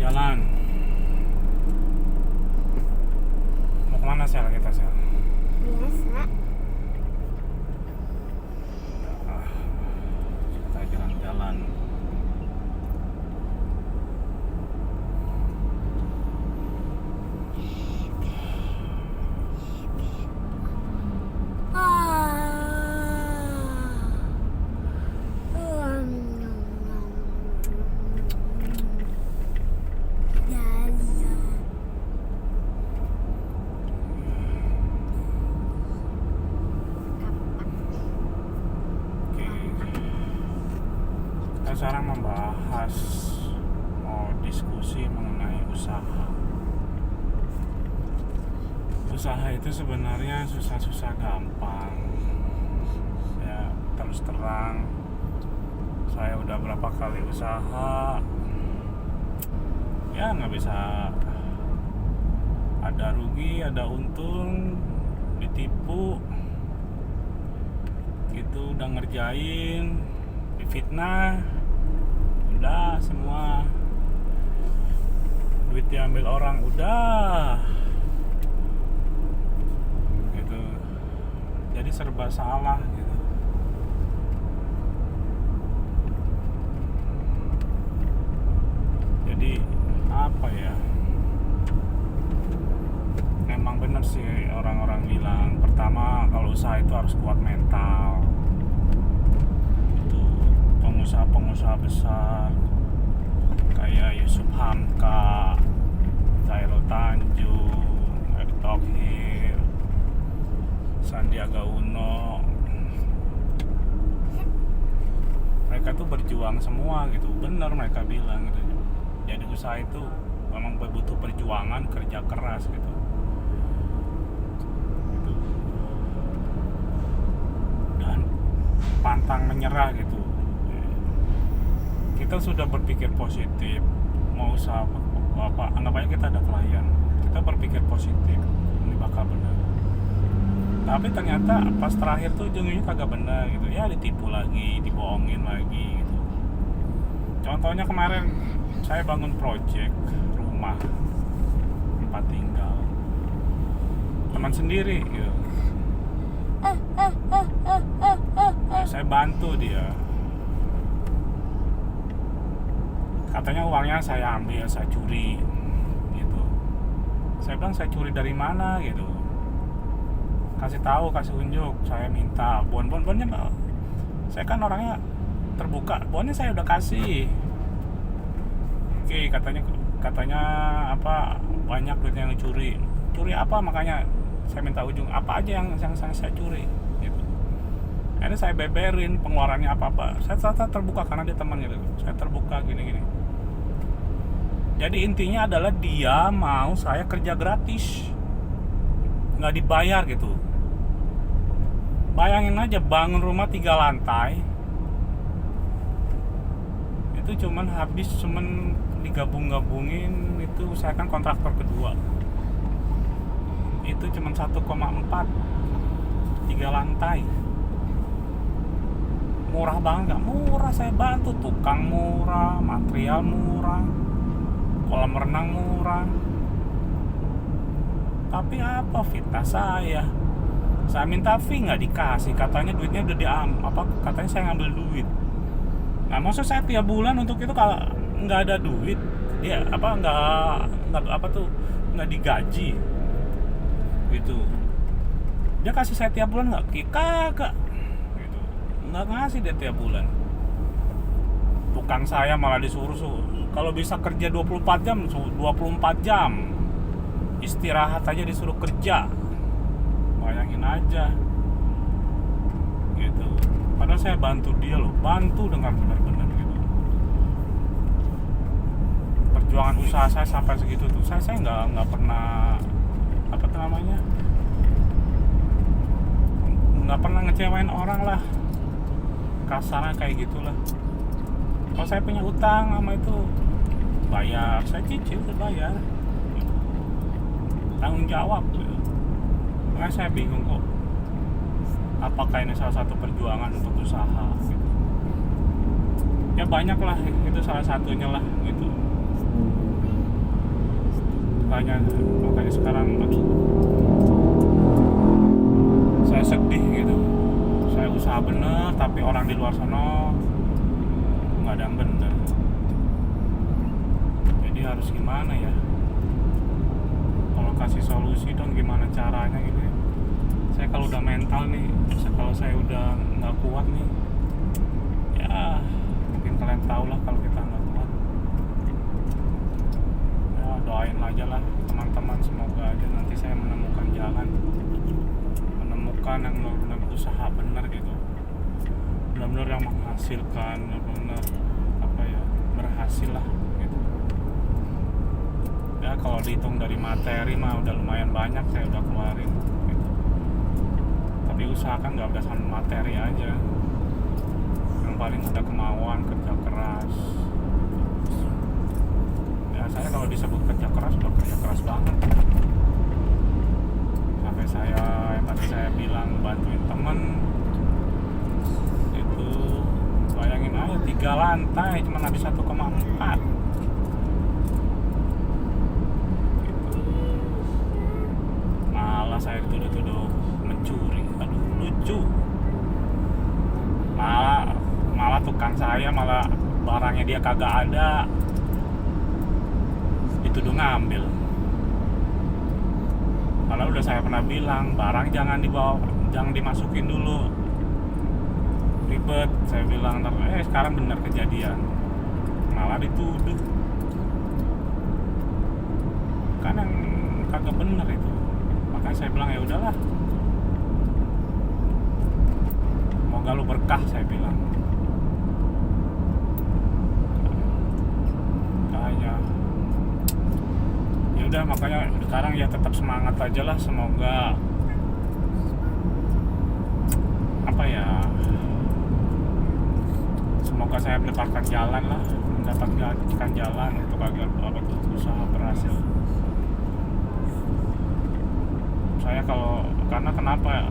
jalan-jalan. Mau kemana Sel kita Sel? Biasa. Kita jalan-jalan. Kita sekarang membahas mau diskusi mengenai usaha. Usaha itu sebenarnya susah-susah gampang. Ya, terus terang saya udah berapa kali usaha. Ya nggak bisa, ada rugi, ada untung, ditipu. Gitu udah ngerjain, difitnah, udah semua duit diambil orang, udah gitu. Jadi serba salah gitu. Jadi apa ya, memang bener sih orang-orang bilang, pertama kalau usaha itu harus kuat mental. Itu pengusaha-pengusaha besar kayak Yusuf Hamka, Chairul Tanjung, Erick Thohir, Sandiaga Uno, mereka tuh berjuang semua gitu. Bener mereka bilang gitu. Jadi usaha itu memang butuh perjuangan, kerja keras gitu. Dan pantang menyerah gitu. Kita sudah berpikir positif, mau usaha apa, anggap aja kita ada klien, kita berpikir positif, ini bakal benar. Tapi ternyata pas terakhir tuh ujungnya kagak benar gitu. Ya ditipu lagi, dibohongin lagi gitu. Contohnya kemarin saya bangun project rumah tempat tinggal teman sendiri gitu. Ya, saya bantu dia. Katanya uangnya saya ambil, saya curi gitu. Saya bilang saya curi dari mana gitu. Kasih tahu, kasih unjuk. Saya minta bonnya. Saya kan orangnya terbuka. Bonnya saya udah kasih. Oke, katanya apa, banyak duitnya yang curi. Curi apa, makanya saya minta ujung apa aja yang saya curi gitu. Ini saya beberin pengeluarannya apa. Saya terbuka karena dia teman gitu. Saya terbuka gini. Jadi intinya adalah dia mau saya kerja gratis, nggak dibayar gitu. Bayangin aja bangun rumah 3 lantai, itu cuman digabung-gabungin itu saya kan kontraktor kedua. Itu cuman 1,4 3 lantai. Murah banget, nggak murah, saya bantu. Tukang murah, material murah, kolam renang murah. Tapi apa fitnah saya minta fee nggak dikasih, katanya duitnya udah katanya saya ngambil duit. Nah maksud saya tiap bulan untuk itu kalau nggak ada duit, dia nggak digaji gitu. Dia kasih saya tiap bulan nggak? Kagak gitu. Nggak ngasih dia tiap bulan. Tukang saya malah disuruh kalau bisa kerja 24 jam, 24 jam. Istirahat aja disuruh kerja. Bayangin aja. Gitu. Padahal saya bantu dia loh, bantu dengan benar-benar gitu. Perjuangan usaha saya sampai segitu tuh. Saya nggak pernah nggak pernah ngecewain orang lah. Kasarnya kayak gitulah. Kalau saya punya utang sama itu bayar, saya cicil bayar, tanggung jawab gitu. Makanya saya bingung kok, apakah ini salah satu perjuangan untuk usaha gitu. Ya banyak lah, itu salah satunya lah gitu. makanya sekarang aduh, saya sedih gitu. Saya usaha bener tapi orang di luar sana nggak ada yang bener. Jadi harus gimana ya, kalau kasih solusi dong gimana caranya gitu ya. Saya kalau udah mental nih, kalau saya udah nggak kuat nih, ya mungkin kalian tahu lah kalau kita nggak kuat. Ya doain aja lah teman-teman, semoga aja nanti saya menemukan jalan, menemukan yang benar-benar usaha bener gitu, benar-benar yang menghasilkan, benar-benar apa ya, berhasil lah gitu. Ya kalau dihitung dari materi mah udah lumayan banyak saya udah keluarin gitu. Tapi usaha kan nggak udah sama materi aja, yang paling udah kemauan, kerja keras. Ya saya kalau disebut kerja keras udah kerja keras banget. Sampai saya yang tadi saya bilang bantuin temen itu, bayangin aja 3 lantai cuma habis 1,4 gitu. Malah saya dituduh mencuri, aduh lucu. Malah tukang saya malah barangnya dia kagak ada, dituduh ngambil. Padahal udah saya pernah bilang barang jangan dibawa, jangan dimasukin dulu, ribet. Saya bilang sekarang benar kejadian, malah dituduh. Kan yang kagak bener itu. Makanya saya bilang ya udahlah, semoga lu berkah, saya bilang. Ya udah, makanya sekarang ya tetap semangat aja lah. Semoga apa ya, semoga saya mendapatkan jalan lah, mendapatkan jalan untuk agar usaha berhasil. Saya karena kenapa ya,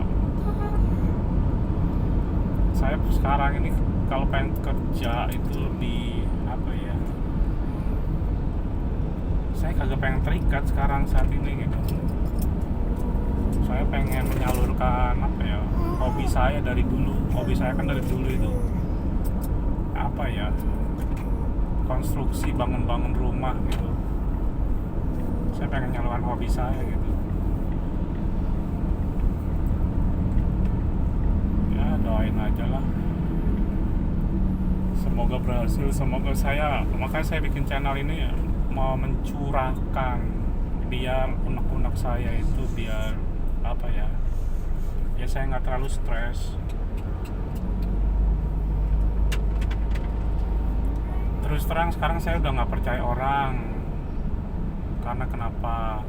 saya sekarang ini kalau pengen kerja itu lebih apa ya, saya kagak pengen terikat sekarang saat ini gitu. Saya pengen menyalurkan apa ya, hobi saya dari dulu. Hobi saya kan dari dulu itu apa ya, konstruksi, bangun-bangun rumah gitu. Saya pengen menyalurkan hobi saya gitu. Ya doain aja lah, semoga berhasil. Semoga makanya saya bikin channel ini ya, mau mencurahkan biar unek-unek saya itu biar apa ya, saya nggak terlalu stres. Terus terang sekarang saya udah nggak percaya orang. Karena kenapa?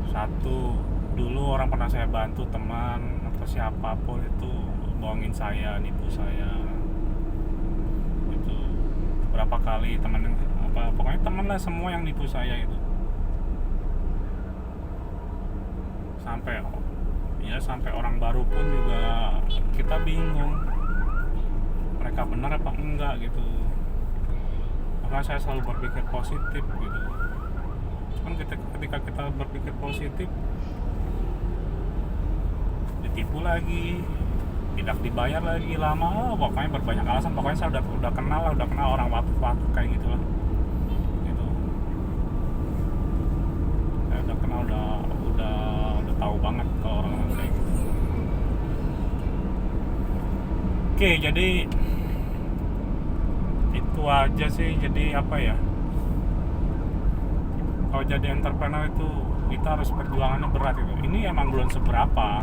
Satu, dulu orang pernah saya bantu, teman atau siapapun itu bohongin saya, nipu saya. Itu berapa kali teman, pokoknya teman lah semua yang nipu saya itu. Sampai orang baru pun juga kita bingung mereka benar apa enggak gitu. Maka saya selalu berpikir positif gitu. Cuman ketika kita berpikir positif, ditipu lagi, tidak dibayar lagi, lama pokoknya berbanyak alasan. Pokoknya saya udah kenal orang waktu kayak gitu lah gitu. Saya udah kenal, udah tahu banget kalau orang kayak gitu. Oke, jadi itu aja sih. Jadi apa ya, kalau jadi entrepreneur itu kita harus perjuangannya berat gitu. Ini emang belum seberapa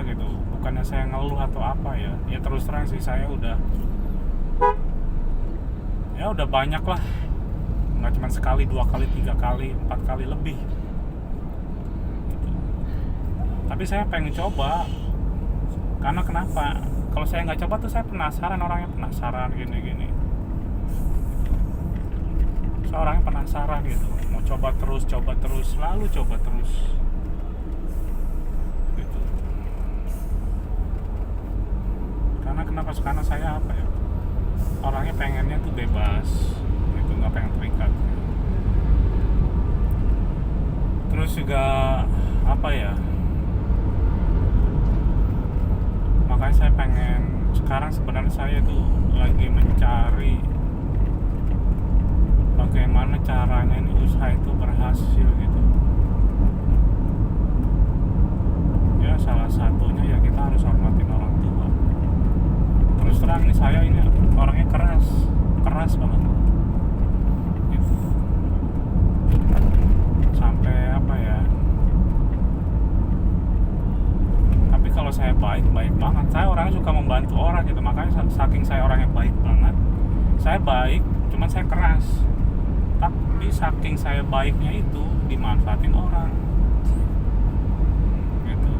gitu, bukannya saya ngeluh atau apa ya. Ya terus terang sih, saya udah banyak lah, nggak cuma sekali, 2 kali, 3 kali, 4 kali lebih gitu. Tapi saya pengen coba. Karena kenapa? Kalau saya nggak coba tuh saya penasaran, orangnya penasaran gini. Saya orangnya penasaran gitu, mau coba terus, selalu coba terus gitu. Karena kenapa? Karena saya apa ya, orangnya pengennya tuh bebas gitu, nggak pengen terikat. Terus juga apa ya, makanya saya pengen sekarang, sebenarnya saya tuh lagi mencari bagaimana caranya ini usaha itu berhasil gitu ya. Salah satunya ya kita harus hormatin orang tua. Terus terang nih, saya ini orangnya keras banget gitu. Sampai apa ya, tapi kalau saya baik banget, saya orangnya suka membantu orang gitu. Makanya saking saya orangnya baik banget, saya baik, cuman saya keras. Tapi saking saya baiknya itu dimanfaatin orang gitu,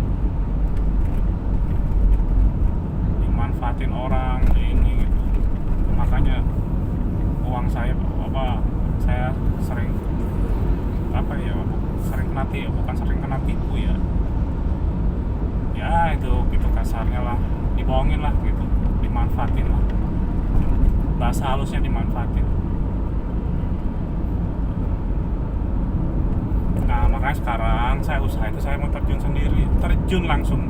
dimanfaatin orang ini gitu. Makanya uang saya saya sering sering kena tipu ya itu kasarnya lah, dibohongin lah gitu, dimanfaatin lah, bahasa halusnya dimanfaatin. Nah makanya sekarang saya usaha itu, saya mau terjun langsung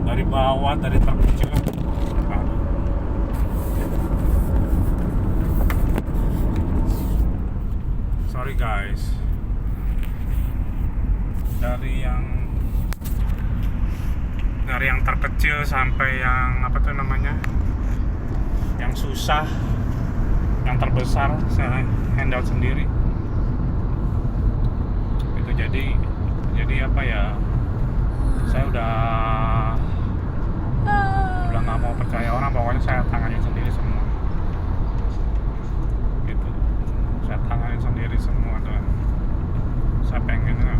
dari bawah, dari terkecil. Sorry guys, dari yang terkecil sampai yang apa tuh namanya, yang susah, yang terbesar saya handle sendiri itu. Jadi apa ya, saya udah nggak mau percaya orang, pokoknya saya tanganin sendiri semua gitu. Saya tanganin sendiri semua, dan saya pengennya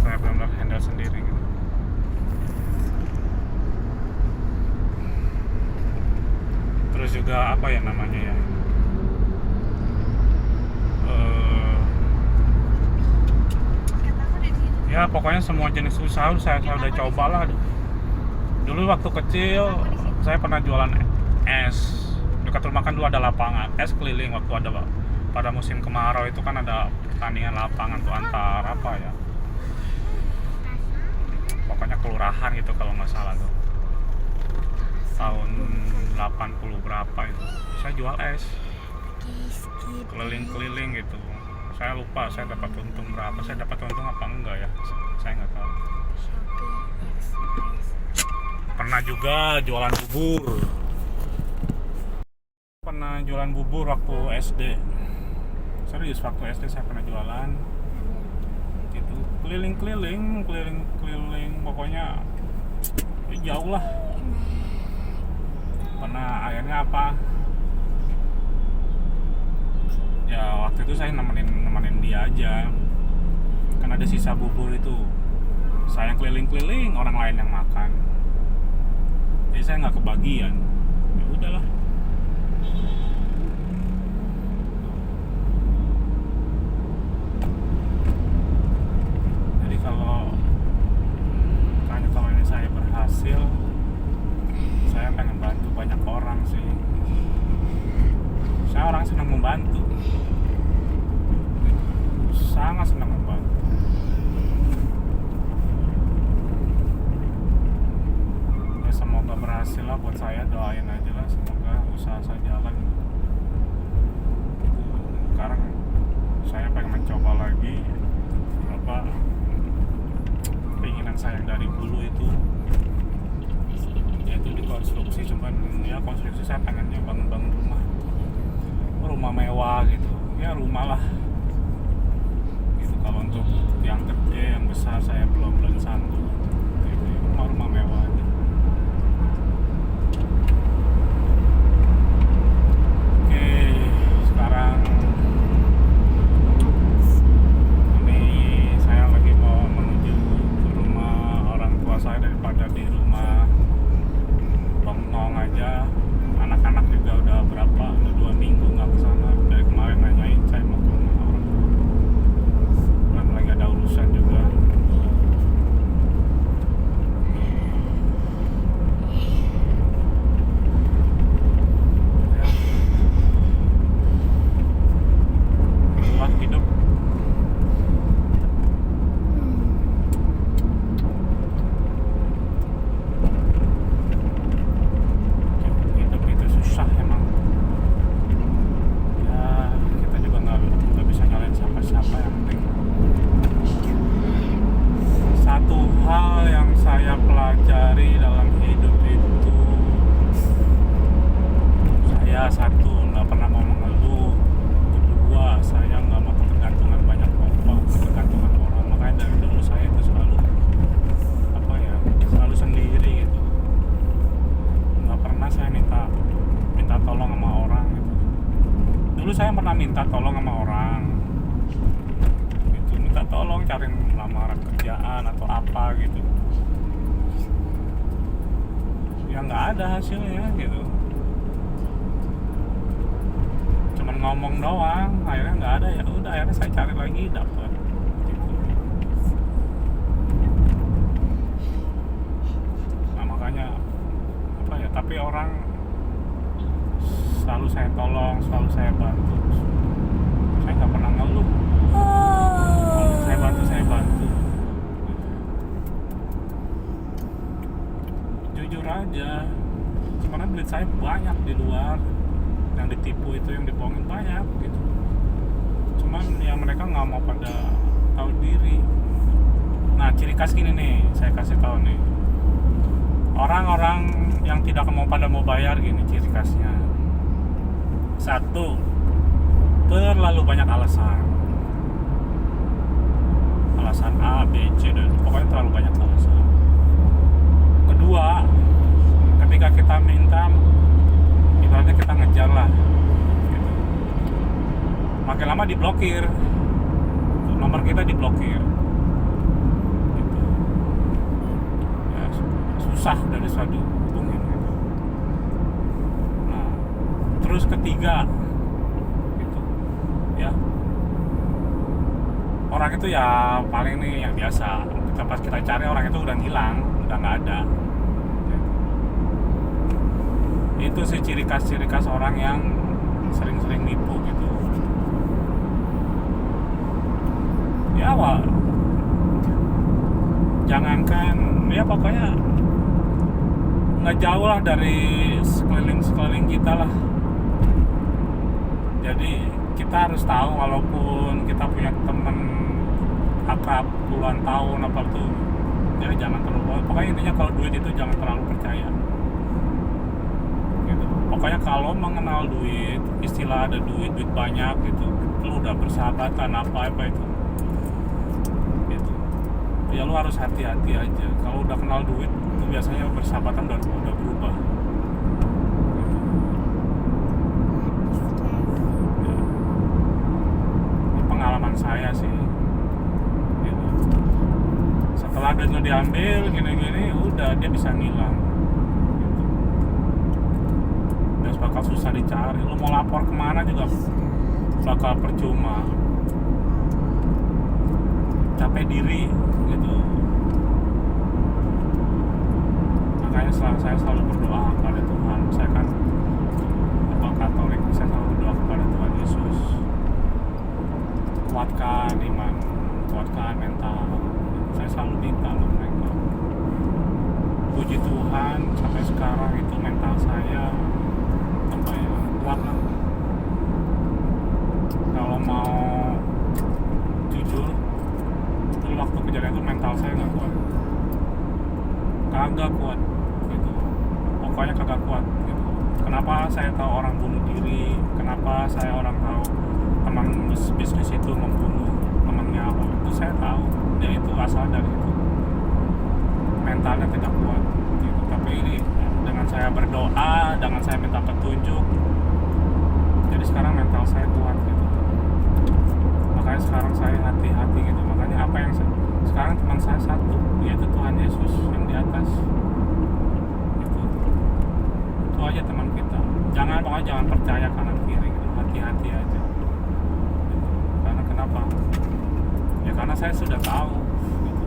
saya benar-benar handle sendiri gitu. Terus juga apa ya namanya ya, ya pokoknya semua jenis usaha saya udah cobalah. Dulu waktu kecil saya pernah jualan es. Dekat rumah kan dulu ada lapangan es keliling. Waktu ada pada musim kemarau itu kan ada pertandingan lapangan tuh antar apa ya, pokoknya kelurahan gitu kalau nggak salah tuh, tahun 80 berapa itu saya jual es keliling-keliling gitu. Saya lupa saya dapat untung berapa, saya dapat untung apa enggak ya, saya nggak tahu. Pernah juga jualan bubur, waktu SD. Serius, waktu SD saya pernah jualan gitu, keliling-keliling pokoknya jauh lah. Pernah akhirnya apa ya, waktu itu saya nemenin dia aja, kan ada sisa bubur itu, saya keliling-keliling, orang lain yang makan, jadi saya nggak kebagian. Ya udahlah. Jadi kalau ini saya berhasil, saya pengen bantu banyak orang sih. Saya orang senang membantu, sangat senang membantu. Ya semoga berhasil lah buat saya, doain aja lah, semoga usaha saya jalan. Sekarang saya pengen mencoba lagi keinginan saya yang dari dulu itu, yaitu dikonstruksi. Cuman ya konstruksi saya pengennya bangun rumah mewah gitu ya, rumah lah gitu. Kalau untuk yang gede, yang besar saya belum sanggup gitu, rumah mewah aja. Oke, sekarang ini saya lagi mau menuju ke rumah orang tua saya daripada di rumah bengong aja. Anak-anak juga udah udah 2 minggu nggak kesana. Dari kemarin nanyain saya mau ke rumah orang tua, dan lagi ada urusan juga. saya pernah minta tolong sama orang gitu, minta tolong cari lamaran kerjaan atau apa gitu, ya nggak ada hasilnya gitu, cuman ngomong doang, akhirnya nggak ada. Ya udah, akhirnya saya cari lagi, dapet gitu. Nah makanya apa ya, tapi orang selalu saya tolong, selalu saya bantu, saya nggak pernah ngeluh. Kalau saya bantu gitu. Jujur aja, sebenarnya duit saya banyak di luar, yang ditipu itu, yang dibohongin banyak gitu. Cuman ya mereka nggak mau pada tahu diri. Nah ciri khas gini nih, saya kasih tahu nih, orang-orang yang tidak mau bayar gini ciri khasnya. Satu, terlalu banyak alasan A, B, C, dan pokoknya terlalu banyak alasan. Kedua, ketika kita minta, ibaratnya kita ngejar lah gitu. Makin lama diblokir, nomor kita diblokir gitu. Ya, susah dari suatu hubungan gitu. Nah, terus ketiga gitu ya, orang itu ya paling nih yang biasa, pas kita cari orang itu udah hilang, udah nggak ada. Itu sih ciri khas orang yang sering-sering nipu gitu. Ya jangankan ya, pokoknya nggak jauh lah dari sekeliling kita lah. Jadi kita harus tahu, walaupun kita punya teman akrab puluhan tahun apa tuh, jadi jangan terlalu, pokoknya intinya kalau duit itu jangan terlalu percaya gitu. Pokoknya kalau mengenal duit, istilah ada duit banyak gitu, lu udah bersahabatan apa itu gitu. Ya lu harus hati-hati aja. Kalau udah kenal duit itu biasanya bersahabatan udah berubah gitu. Ya. Ini pengalaman saya sih gitu. Setelah duitnya diambil gini-gini, udah dia bisa ngilang gitu. Dan bakal susah dicari. Lu mau lapor kemana juga bakal percuma, capek diri gitu. Makanya saya selalu berdoa kepada Tuhan. Saya kan Katolik, saya selalu berdoa kepada Tuhan Yesus, kuatkan iman, kuatkan mental. Saya selalu minta loh mereka. Puji Tuhan, sampai sekarang itu mental saya apa ya, kuat lah. Kalau mau jujur, dulu waktu kejadian itu mental saya nggak kuat, kagak kuat gitu. Pokoknya kagak kuat gitu. Kenapa saya tahu orang bunuh diri? Kenapa saya orang tahu teman bisnis itu membunuh temannya apa? Itu saya tahu. Ya itu asal dari itu. Mentalnya tidak kuat gitu. Tapi ini dengan saya berdoa, dengan saya minta petunjuk, jadi sekarang mental saya kuat gitu. Makanya sekarang saya hati-hati gitu. Makanya apa yang sekarang teman saya satu, yaitu Tuhan Yesus yang di atas gitu. Itu aja teman kita. Pokoknya jangan percaya kanan kiri gitu. Hati-hati aja gitu. Karena kenapa? Ya karena saya sudah tahu gitu.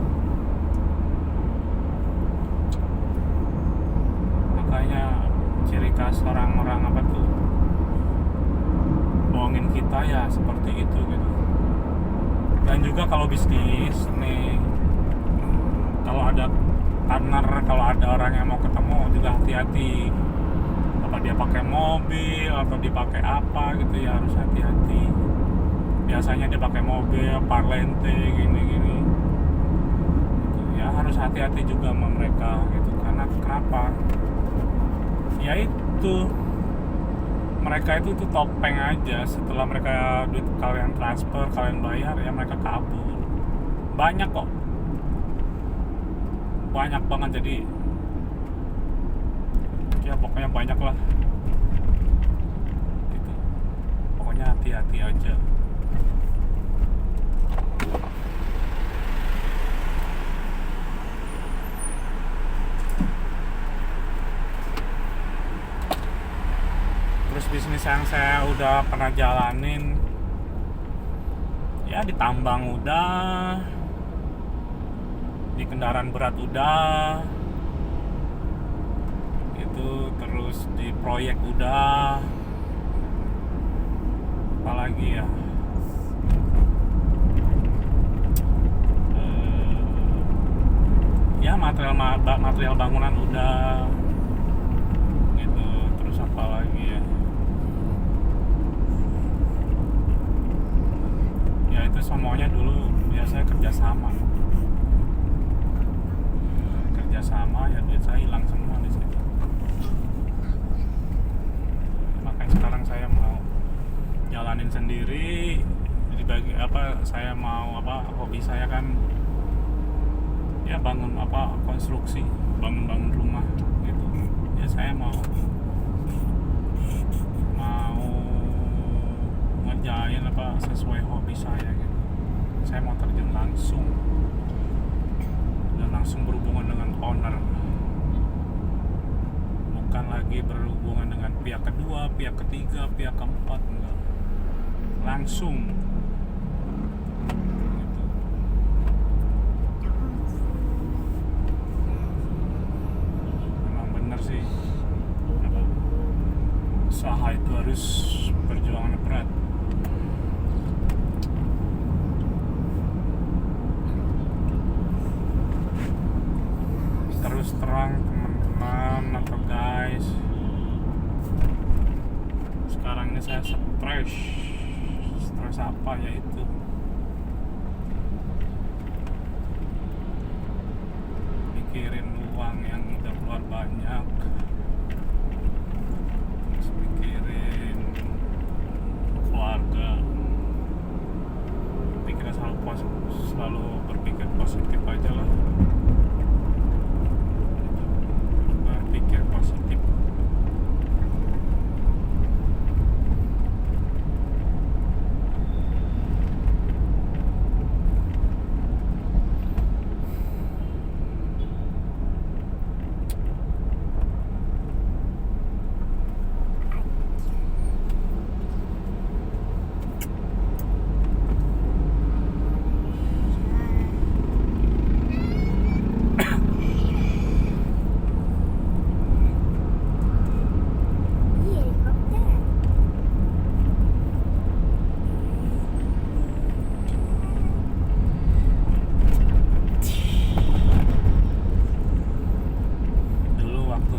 Makanya ciri khas orang-orang apa tuh, bohongin kita ya seperti itu gitu. Dan juga kalau bisnis nih, kalau ada partner, kalau ada orang yang mau ketemu juga hati-hati. Apa dia pakai mobil atau dipakai apa gitu, ya harus hati-hati. Biasanya dia pakai mobil Parlente gini-gini gitu. Ya harus hati-hati juga sama mereka gitu. Karena kenapa? Ya itu, mereka itu tuh topeng aja. Setelah mereka duit kalian transfer, kalian bayar, ya mereka kabur. Banyak kok, banyak banget. Jadi ya pokoknya banyak lah gitu. Pokoknya pokoknya hati-hati aja. Terus bisnis yang saya udah pernah jalanin, ya di tambang udah, di kendaraan berat udah, itu terus di proyek udah, apalagi ya, ya material bangunan udah, gitu. Terus apa lagi ya? Ya itu semuanya dulu biasanya kerjasama ya, duit saya hilang semua di situ. Makanya sekarang saya mau jalanin sendiri, dibagi saya mau hobi saya kan ya bangun konstruksi, bangun rumah gitu. Ya saya mau ngerjain sesuai hobi saya gitu. Saya mau terjun langsung dan langsung berhubungan dengan owner, bukan lagi berhubungan dengan pihak kedua, pihak ketiga, pihak keempat, enggak, langsung gitu. Memang bener sih, usaha itu harus perjuangan berat. Terus terang teman-teman atau guys, sekarang ini saya stres apa ya itu, mikirin uang yang udah keluar banyak, terus mikirin keluarga, pikirnya selalu berpikir positif aja lah. Pikir positif.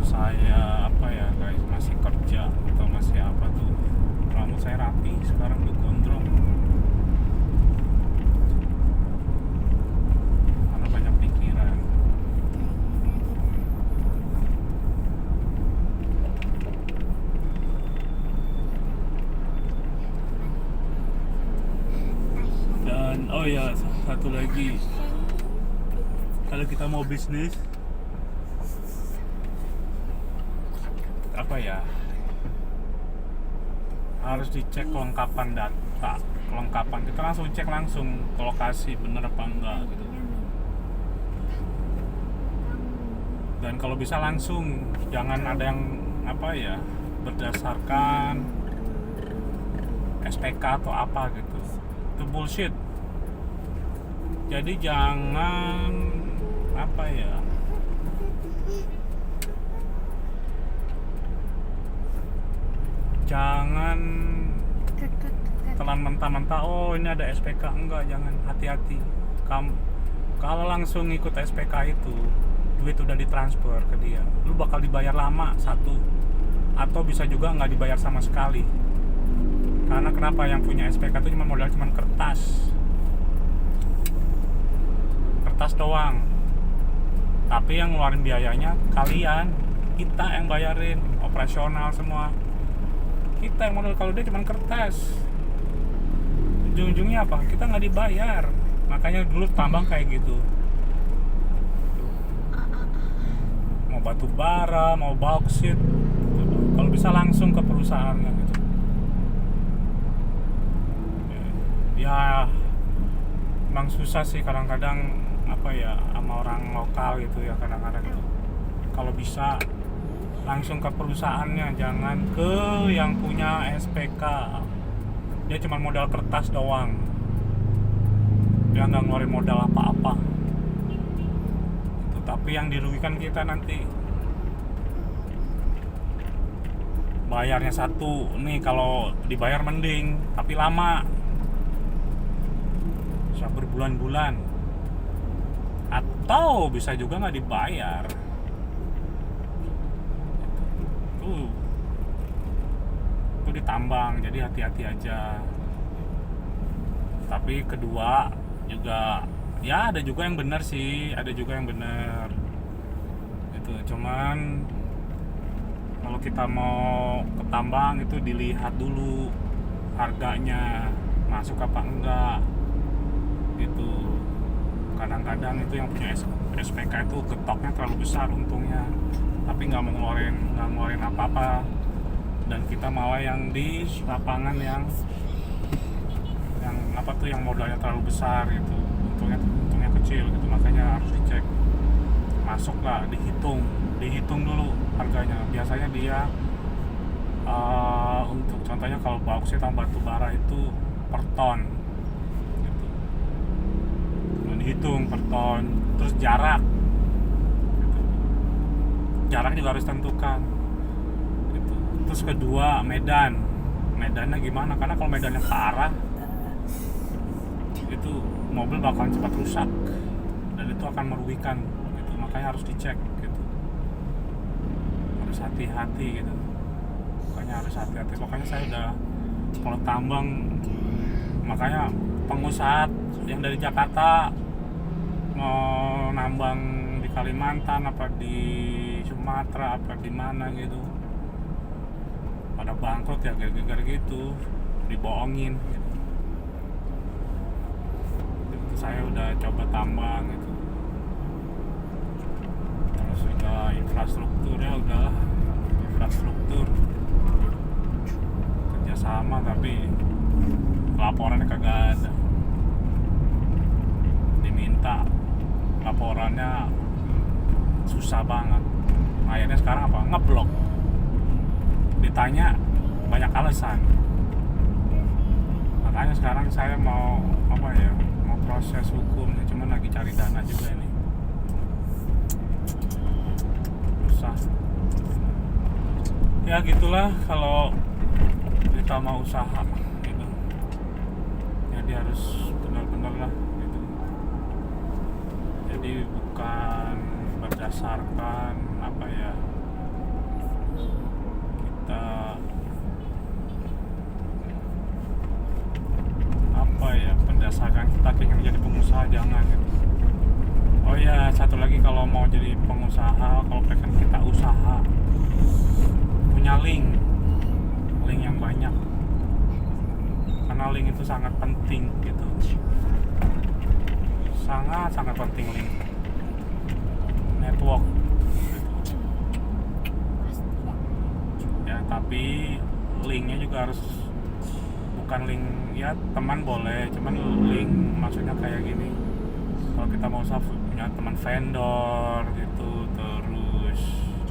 Saya guys masih kerja atau masih tuh rambut saya rapi, sekarang udah gondrong karena banyak pikiran. Dan oh ya, satu lagi, kalau kita mau bisnis harus dicek kelengkapan data, kita langsung cek langsung ke lokasi bener apa enggak gitu. Dan kalau bisa langsung, jangan ada yang berdasarkan SPK atau apa gitu, itu bullshit. Jadi jangan jangan telan mentah-mentah, oh ini ada SPK, enggak, jangan, hati-hati. Kalau langsung ikut SPK itu, duit udah ditransfer ke dia, lu bakal dibayar lama satu, atau bisa juga nggak dibayar sama sekali. Karena kenapa? Yang punya SPK itu modal cuma kertas doang, tapi yang ngeluarin biayanya kalian, kita yang bayarin operasional semua, kita yang modal. Kalau dia cuma kertas, ujung-ujungnya apa? Kita nggak dibayar. Makanya dulu tambang kayak gitu, mau batu bara, mau bauksit, kalau bisa langsung ke perusahaannya gitu. ya emang susah sih kadang-kadang apa ya sama orang lokal gitu ya, kadang-kadang itu kalau bisa langsung ke perusahaannya, jangan ke yang punya SPK. Dia cuma modal kertas doang, dia nggak ngeluarin modal apa-apa itu, tapi yang dirugikan kita nanti. Bayarnya satu nih, kalau dibayar mending, tapi lama, bisa berbulan-bulan, atau bisa juga nggak dibayar. Itu ditambang, jadi hati-hati aja. Tapi kedua juga ya ada juga yang benar sih, ada juga yang benar itu. Cuman kalau kita mau ke tambang itu dilihat dulu harganya masuk apa enggak gitu. Kadang-kadang itu yang punya SPK itu getoknya terlalu besar untungnya, tapi nggak ngeluarin apa-apa, dan kita malah yang di lapangan yang apa tuh yang modalnya terlalu besar gitu, untungnya kecil gitu. Makanya harus dicek, masuk lah, dihitung dulu harganya. Biasanya dia untuk contohnya kalau bauksit sama batu bara itu per ton gitu. Dihitung per ton, terus jarak gitu. Jarak juga harus tentukan gitu. Terus kedua, medannya gimana, karena kalau medannya ke arah itu mobil bakalan cepat rusak dan itu akan merugikan gitu. Makanya harus dicek gitu, harus hati-hati gitu. Makanya harus hati-hati. Makanya saya udah kalau tambang, makanya pengusaha yang dari Jakarta mau nambang di Kalimantan apa di Sumatera apa di mana gitu, pada bangkrut ya gara-gara gitu, dibohongin gitu. Saya udah coba tambang gitu, terus udah infrastrukturnya udahlah, infrastruktur kerjasama, tapi laporannya kagak ada. Diminta laporannya susah banget. Akhirnya sekarang apa? Ngeblok. Ditanya banyak alasan. Makanya sekarang saya mau apa ya? Mau proses hukum, cuman lagi cari dana juga ini. Susah. Ya gitulah kalau kita mau usaha gitu. Jadi harus benar-benar lah gitu. Jadi bukan berdasarkan apa ya, kita apa ya, berdasarkan kita ingin menjadi pengusaha, jangan gitu. Oh ya, satu lagi, kalau mau jadi pengusaha, kalau pengen kita usaha, punya link yang banyak, karena link itu sangat penting gitu, sangat penting link, network gitu. Ya tapi linknya juga harus bukan link ya teman boleh, cuman link maksudnya kayak gini, kalau kita mau usaha punya teman vendor gitu. Terus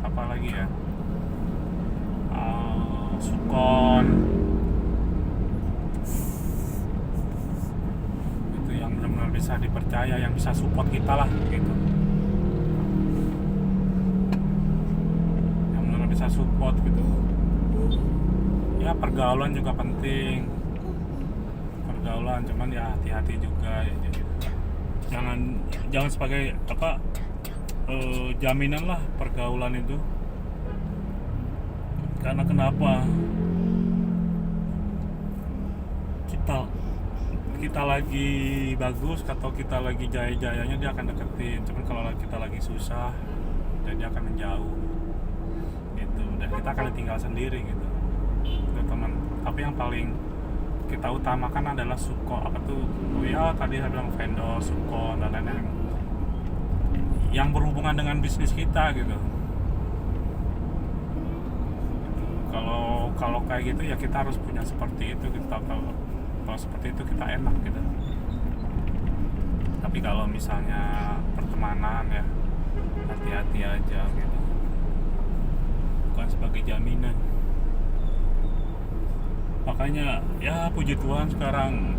apa lagi ya, Sukon itu yang benar-benar bisa dipercaya, yang bisa support kita lah gitu, yang benar-benar bisa support gitu. Ya pergaulan juga penting, pergaulan, cuman ya hati-hati juga ya. Jangan sebagai apa jaminan lah pergaulan itu. Karena kenapa, kita lagi bagus atau kita lagi jaya-jayanya dia akan deketin, cuman kalau kita lagi susah dan dia akan menjauh gitu, dan kita akan tinggal sendiri gitu teman. Tapi yang paling kita utamakan adalah suko, apa tuh, oh ya tadi saya bilang vendor, suko dan lain-lain yang berhubungan dengan bisnis kita gitu. Kalau kayak gitu ya kita harus punya seperti itu, kita tahu kalau seperti itu kita enak gitu. Tapi kalau misalnya pertemanan ya hati-hati aja gitu, bukan sebagai jaminan. Makanya ya puji Tuhan sekarang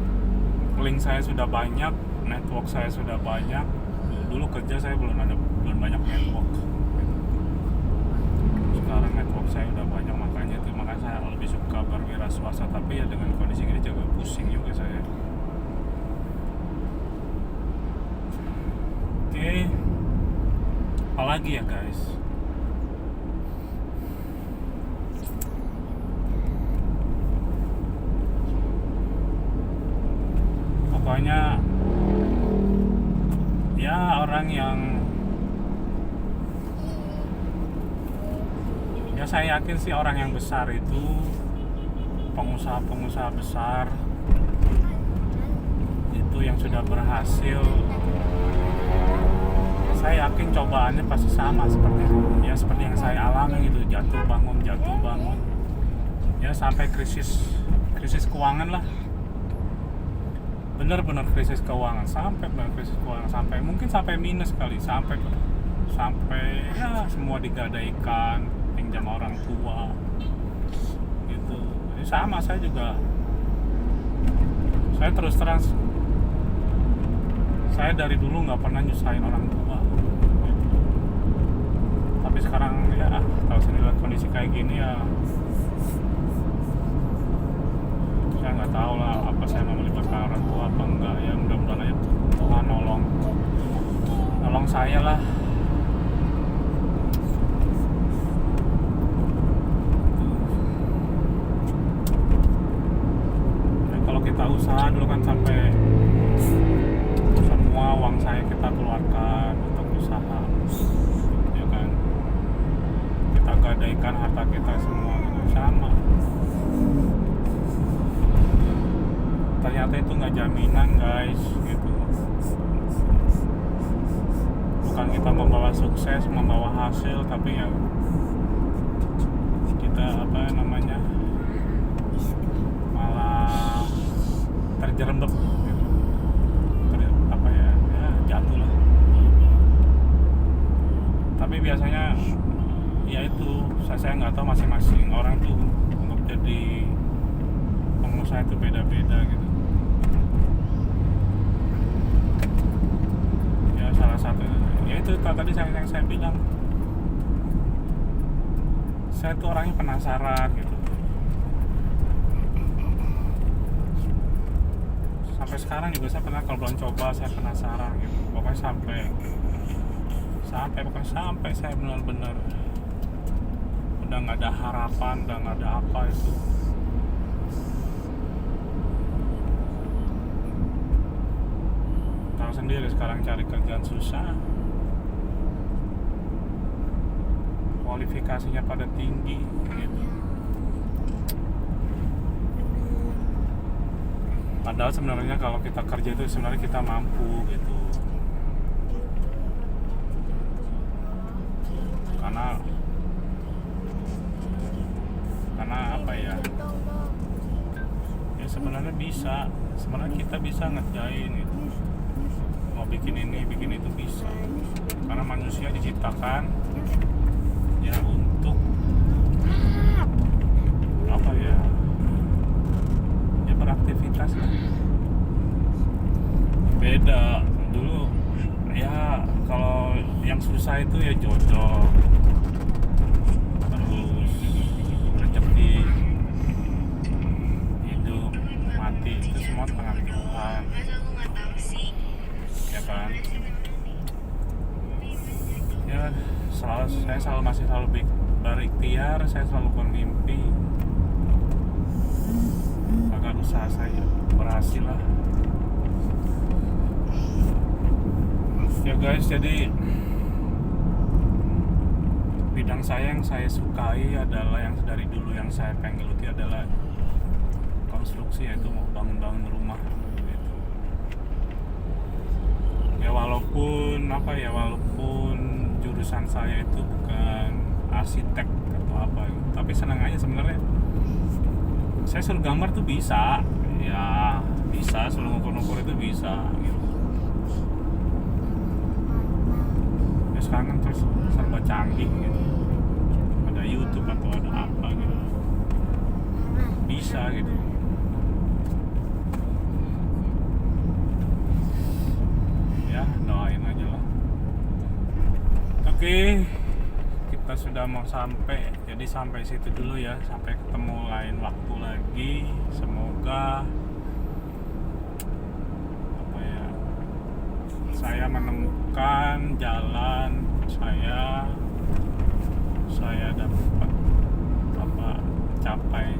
link saya sudah banyak, network saya sudah banyak. Dulu kerja saya belum banyak network. Sekarang network saya udah banyak, makanya saya lebih suka berwira swasta. Tapi ya dengan kondisi ini juga pusing juga saya. Oke, apalagi ya guys? Pokoknya ya orang yang ya saya yakin sih orang yang besar itu, pengusaha-pengusaha besar itu yang sudah berhasil, saya yakin cobaannya pasti sama seperti yang saya alami gitu, jatuh bangun ya, sampai krisis keuangan lah, benar-benar krisis keuangan, sampai mungkin sampai minus kali, sampai ya semua digadaikan, pinjam orang tua gitu. Jadi sama, saya terus terang, saya dari dulu nggak pernah nyusahin orang tua gitu. Tapi sekarang ya kalau saya lihat kondisi kayak gini ya, saya nggak tahu lah apa saya mau melibatkan orang tua apa enggak. Ya mudah-mudahan aja Tuhan nolong saya lah. Ya, kalau kita usaha dulu kan sampai semua uang saya kita keluarkan untuk usaha, ya kan, kita gadaikan harta kita semua gitu. Sama, ternyata itu nggak jaminan guys gitu. Bukan kita membawa sukses, membawa hasil, tapi ya kita malah terjerembab gitu. Jatuh lah. Tapi biasanya ya itu, saya nggak tahu, masing-masing orang tuh untuk jadi pengusaha itu beda-beda gitu. Ya salah satu ya itu tadi yang saya bilang, saya tuh orangnya penasaran gitu. Sampai sekarang juga saya pernah, kalau belum coba saya penasaran gitu. Pokoknya sampai saya benar-benar udah nggak ada harapan, udah nggak ada apa itu. Tahu sendiri sekarang cari kerjaan susah, kualifikasinya pada tinggi gitu. Padahal sebenarnya kalau kita kerja itu sebenarnya kita mampu gitu. Karena apa ya? Ya sebenarnya kita bisa ngerjain gitu. Mau bikin ini, bikin itu bisa. Karena manusia diciptakan ya untuk apa ya? Beraktivitas lah. Beda dulu ya, kalau yang susah itu ya jodoh, terus rezeki, hidup mati itu semua tangan Tuhan, ya kan. Ya saya masih selalu berikhtiar, saya selalu bermimpi agar usaha saya berhasil lah. Ya guys, jadi bidang yang saya sukai adalah, yang dari dulu yang saya pengen geluti adalah konstruksi, yaitu mau bangun rumah gitu. Ya walaupun jurusan saya itu bukan arsitek atau apa gitu, tapi senang aja sebenarnya. Saya suruh gambar tuh bisa, ya bisa, suruh ngukur-ngukur itu bisa gitu. Ya sekarang kan terus serba canggih gitu, ada YouTube atau ada apa gitu, bisa gitu. Ya doain aja lah. Oke, kita sudah mau sampai, jadi sampai situ dulu ya, sampai ketemu lain waktu lagi. Semoga apa ya, saya menemukan jalan saya dapat apa, capai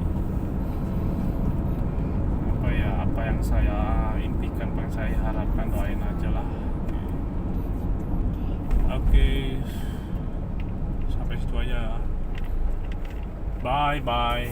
apa ya, apa yang saya impikan, apa yang saya harapkan. Doain aja lah. Oke, sampai situ aja. Bye bye.